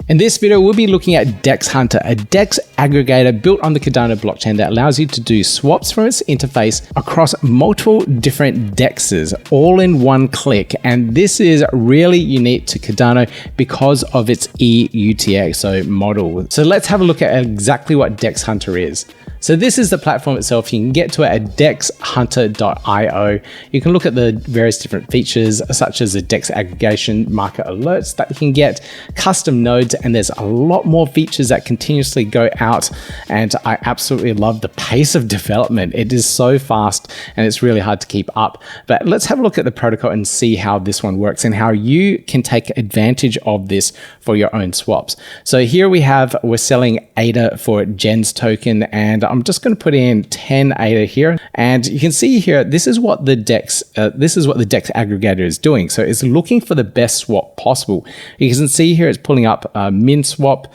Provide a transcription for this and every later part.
In this video, we'll be looking at DEX Hunter, a DEX aggregator built on the Cardano blockchain that allows you to do swaps from its interface across multiple different DEXes, all in one click. And this is really unique to Cardano because of its EUTX, so model. So let's have a look at exactly what DEX Hunter is. So this is the platform itself. You can get to it at dexhunter.io. You can look at the various different features, such as the DEX aggregation, market alerts that you can get, custom nodes, and there's a lot more features that continuously go out. And I absolutely love the pace of development. It is so fast and it's really hard to keep up. But let's have a look at the protocol and see how this one works and how you can take advantage of this for your own swaps. So here we're selling ADA for GENS token, and I'm just going to put in 10 ADA here, and you can see here this is what the DEX aggregator is doing. So it's looking for the best swap possible. You can see here it's pulling up MinSwap,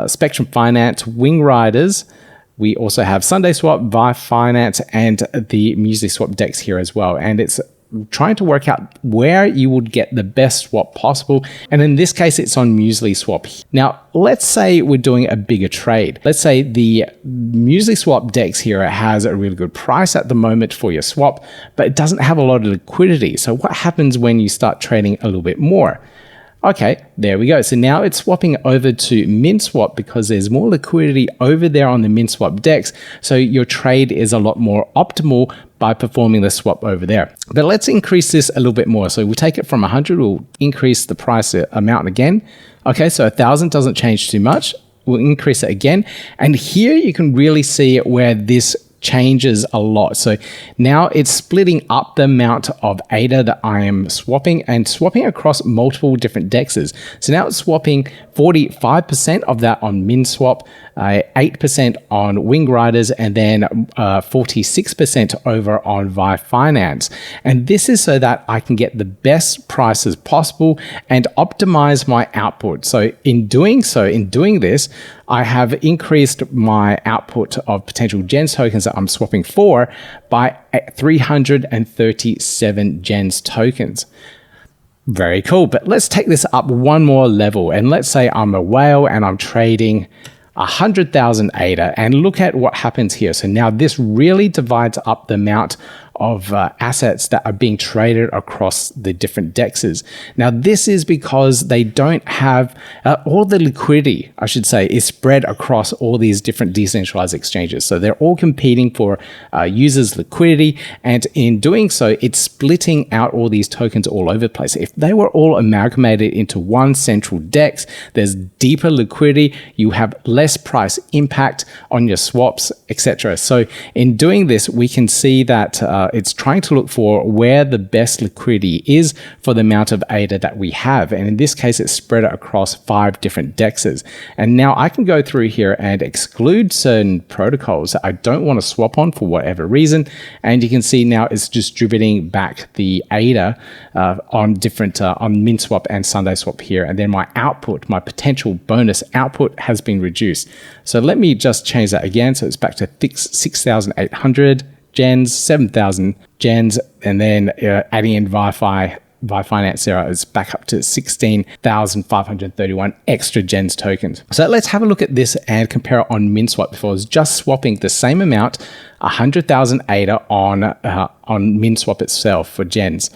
Spectrum Finance, Wing Riders. We also have Sunday Swap, Vi Finance, and the MusliSwap DEX here as well. And it's trying to work out where you would get the best swap possible. And in this case, it's on MusliSwap. Now, let's say we're doing a bigger trade. Let's say the MusliSwap DEX here has a really good price at the moment for your swap, but it doesn't have a lot of liquidity. So what happens when you start trading a little bit more? Okay, there we go. So now it's swapping over to MinSwap because there's more liquidity over there on the MinSwap DEX. So your trade is a lot more optimal by performing the swap over there. But let's increase this a little bit more. So we'll take it from 100, we'll increase the price amount again. Okay, so 1,000 doesn't change too much. We'll increase it again. And here you can really see where this changes a lot. So now it's splitting up the amount of ADA that I am swapping and swapping across multiple different DEXes. So now it's swapping 45% of that on MinSwap, 8% on Wing Riders, and then 46% over on Vi Finance. And this is so that I can get the best prices possible and optimize my output. So in doing this, I have increased my output of potential GENS tokens that I'm swapping for by 337 GENS tokens. Very cool. But let's take this up one more level. And let's say I'm a whale and I'm trading 100,000 ADA, and look at what happens here. So now this really divides up the amount of assets that are being traded across the different DEXes. Now, this is because they don't have all the liquidity, I should say, is spread across all these different decentralized exchanges. So they're all competing for users' liquidity. And in doing so, it's splitting out all these tokens all over the place. If they were all amalgamated into one central DEX, there's deeper liquidity, you have less price impact on your swaps, etc. So in doing this, we can see that it's trying to look for where the best liquidity is for the amount of ADA that we have. And in this case, it's spread across 5 different DEXes. And now I can go through here and exclude certain protocols that I don't want to swap on for whatever reason. And you can see now it's distributing back the ADA on different, on MinSwap and Sunday Swap here. And then my output, my potential bonus output has been reduced. So let me just change that again. So it's back to 6,800. GENS, 7,000 GENS, and then adding in Vi Finance there is back up to 16,531 extra GENS tokens. So let's have a look at this and compare it on MinSwap. Before I was just swapping the same amount, 100,000 ADA on MinSwap itself for GENS.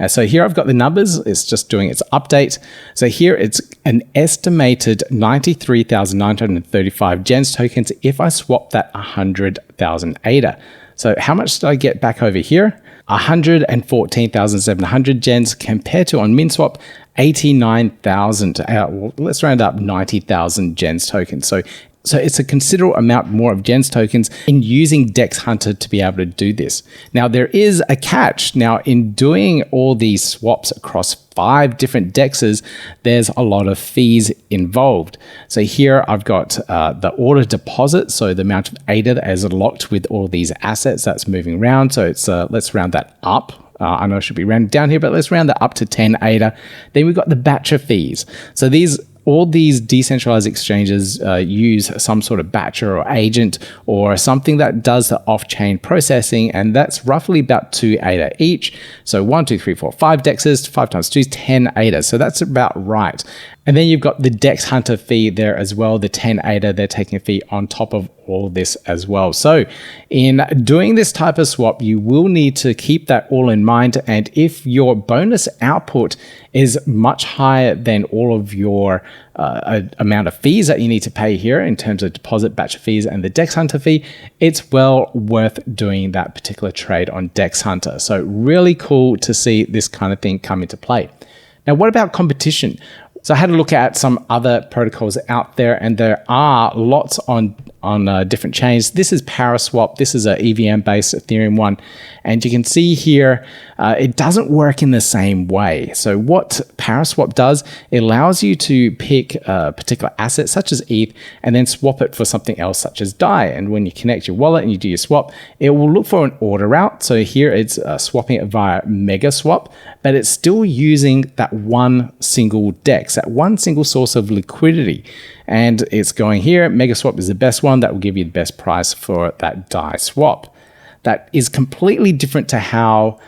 So here I've got the numbers, it's just doing its update. So here it's an estimated 93,935 GENS tokens if I swap that 100,000 ADA. So how much did I get back over here? 114,700 GENS compared to on MinSwap, 89,000. Let's round up 90,000 GENS tokens. So it's a considerable amount more of GENS tokens in using DEX Hunter to be able to do this. Now, there is a catch. Now, in doing all these swaps across 5 different DEXes, there's a lot of fees involved. So here I've got the order deposit, so the amount of ADA that is locked with all these assets that's moving around. So it's let's round that up. I know it should be rounded down here, but let's round that up to 10 ADA. Then we've got the batcher fees. So all these decentralized exchanges use some sort of batcher or agent or something that does the off-chain processing, and that's roughly about 2 ADA each. So 1, 2, 3, 4, 5 DEXes, 5 times 2 is 10 ADA. So that's about right. And then you've got the DEX Hunter fee there as well, the 10 ADA, they're taking a fee on top of all this as well. So in doing this type of swap, you will need to keep that all in mind. And if your bonus output is much higher than all of your amount of fees that you need to pay here in terms of deposit, batch fees, and the DEX Hunter fee, it's well worth doing that particular trade on DEX Hunter. So really cool to see this kind of thing come into play. Now, what about competition? So I had a look at some other protocols out there, and there are lots on different chains. This is Paraswap. This is a EVM-based Ethereum one. And you can see here, it doesn't work in the same way. So what Paraswap does, it allows you to pick a particular asset such as ETH and then swap it for something else such as DAI. And when you connect your wallet and you do your swap, it will look for an order route. So here it's swapping it via MegaSwap, but it's still using that one single DEX, that one single source of liquidity. And it's going here, MegaSwap is the best one that will give you the best price for that DAI swap. That is completely different to how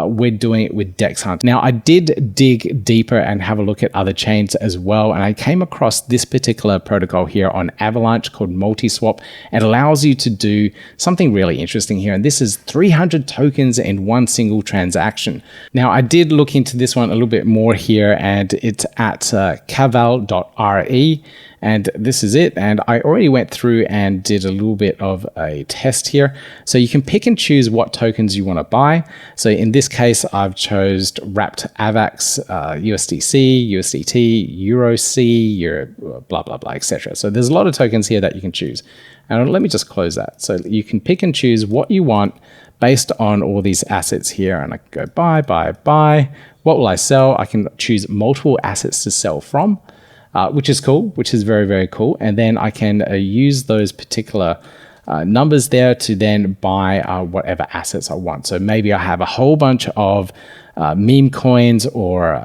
we're doing it with DEX Hunter. Now, I did dig deeper and have a look at other chains as well, and I came across this particular protocol here on Avalanche called Multiswap. It allows you to do something really interesting here, and this is 300 tokens in one single transaction. Now, I did look into this one a little bit more here, and it's at caval.re. And this is it. And I already went through and did a little bit of a test here. So you can pick and choose what tokens you want to buy. So in this case, I've chose wrapped AVAX, USDC, USDT, EuroC, Euro, blah, blah, blah, etc. So there's a lot of tokens here that you can choose. And let me just close that. So you can pick and choose what you want based on all these assets here. And I can go buy, buy, buy. What will I sell? I can choose multiple assets to sell from. Which is cool, which is very, very cool. And then I can use those particular numbers there to then buy whatever assets I want. So maybe I have a whole bunch of meme coins or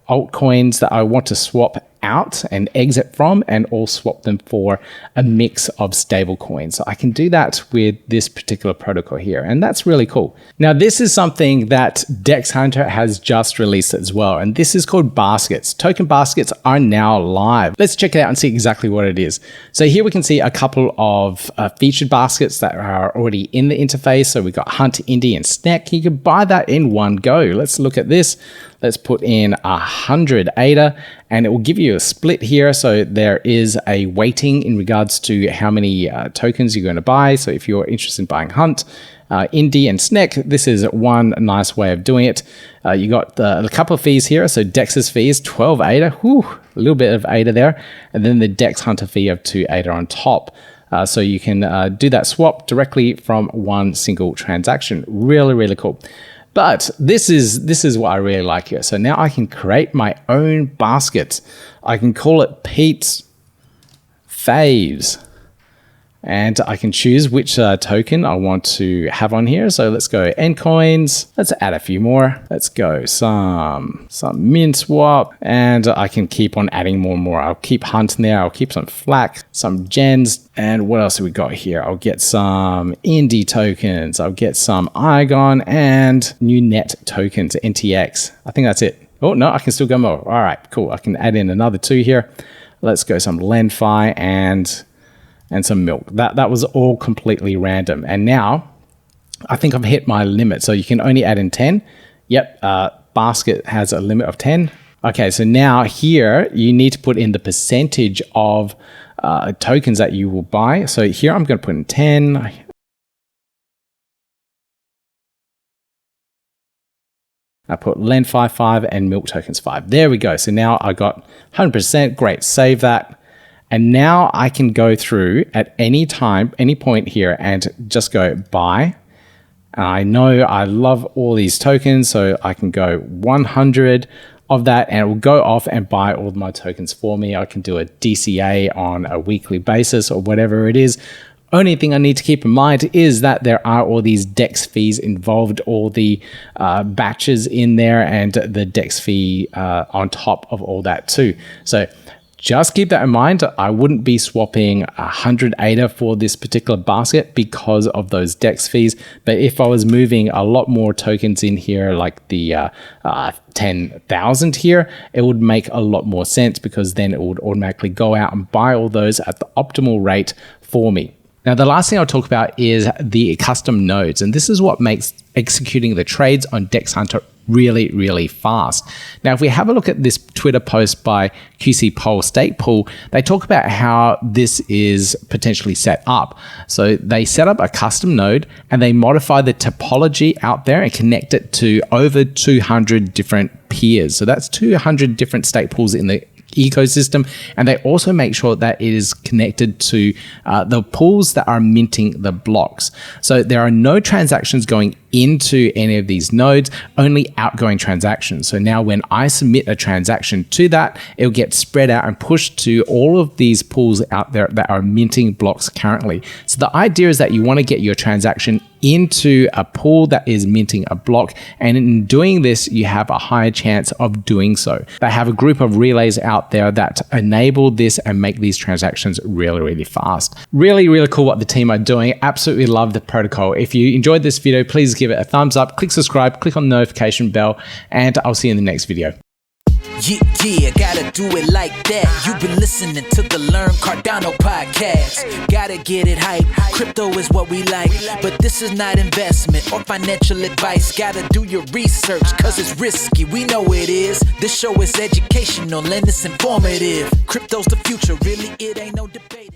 altcoins that I want to swap out and exit from, and all swap them for a mix of stable coins. So I can do that with this particular protocol here, and that's really cool. Now, this is something that DEX Hunter has just released as well, and this is called baskets. Token baskets are now live. Let's check it out and see exactly what it is. So here we can see a couple of featured baskets that are already in the interface. So we've got Hunt, Indie, and Snack. You can buy that in one go. Let's look at this. Let's put in 100 ADA, and it will give you a split here. So there is a weighting in regards to how many tokens you're going to buy. So if you're interested in buying Hunt, Indie, and Snack, this is one nice way of doing it. You got a couple of fees here. So DEX's fees, 12 ADA, whew, a little bit of ADA there. And then the DEX Hunter fee of 2 ADA on top. So you can do that swap directly from one single transaction. Really, really cool. But this is what I really like here. So now I can create my own basket. I can call it Pete's Faves. And I can choose which token I want to have on here. So let's go N coins. Let's add a few more. Let's go some min swap, and I can keep on adding more and more. I'll keep Hunt in there. I'll keep some Flack, some Gens, and what else have we got here? I'll get some Indie tokens. I'll get some Igon and new net tokens, NTX. I think that's it. Oh no, I can still go more. All right, cool. I can add in another 2 here. Let's go some Lenfi and some milk. That was all completely random. And now I think I've hit my limit. So you can only add in 10. Yep, basket has a limit of 10. Okay, so now here you need to put in the percentage of tokens that you will buy. So here I'm going to put in 10. I put Lenfi 5 and milk tokens 5. There we go. So now I got 100%. Great, save that. And now I can go through at any time, any point here, and just go buy. And I know I love all these tokens, so I can go 100 of that, and it will go off and buy all of my tokens for me. I can do a DCA on a weekly basis or whatever it is. Only thing I need to keep in mind is that there are all these DEX fees involved, all the batches in there, and the DEX fee on top of all that too. So Just keep that in mind. I wouldn't be swapping 100 ADA for this particular basket because of those DEX fees. But if I was moving a lot more tokens in here, like the 10,000 here, it would make a lot more sense because then it would automatically go out and buy all those at the optimal rate for me. Now, the last thing I'll talk about is the custom nodes, and this is what makes executing the trades on DEX Hunter really, really fast. Now, if we have a look at this Twitter post by QC Poll Stake Pool, they talk about how this is potentially set up. So they set up a custom node and they modify the topology out there and connect it to over 200 different peers. So that's 200 different stake pools in the ecosystem, and they also make sure that it is connected to the pools that are minting the blocks. So there are no transactions going into any of these nodes, only outgoing transactions. So now when I submit a transaction to that, it'll get spread out and pushed to all of these pools out there that are minting blocks currently. So the idea is that you want to get your transaction into a pool that is minting a block, and in doing this you have a higher chance of doing so. They have a group of relays out there that enable this and make these transactions really, really fast. Really, really cool what the team are doing. Absolutely love the protocol. If you enjoyed this video, please give it a thumbs up, click subscribe, click on the notification bell, and I'll see you in the next video. Yeah, gotta do it like that. You've been listening to the Learn Cardano podcast. Gotta get it hype. Crypto is what we like, but this is not investment or financial advice. Gotta do your research, cause it's risky. We know it is. This show is educational and it's informative. Crypto's the future, really, it ain't no debate.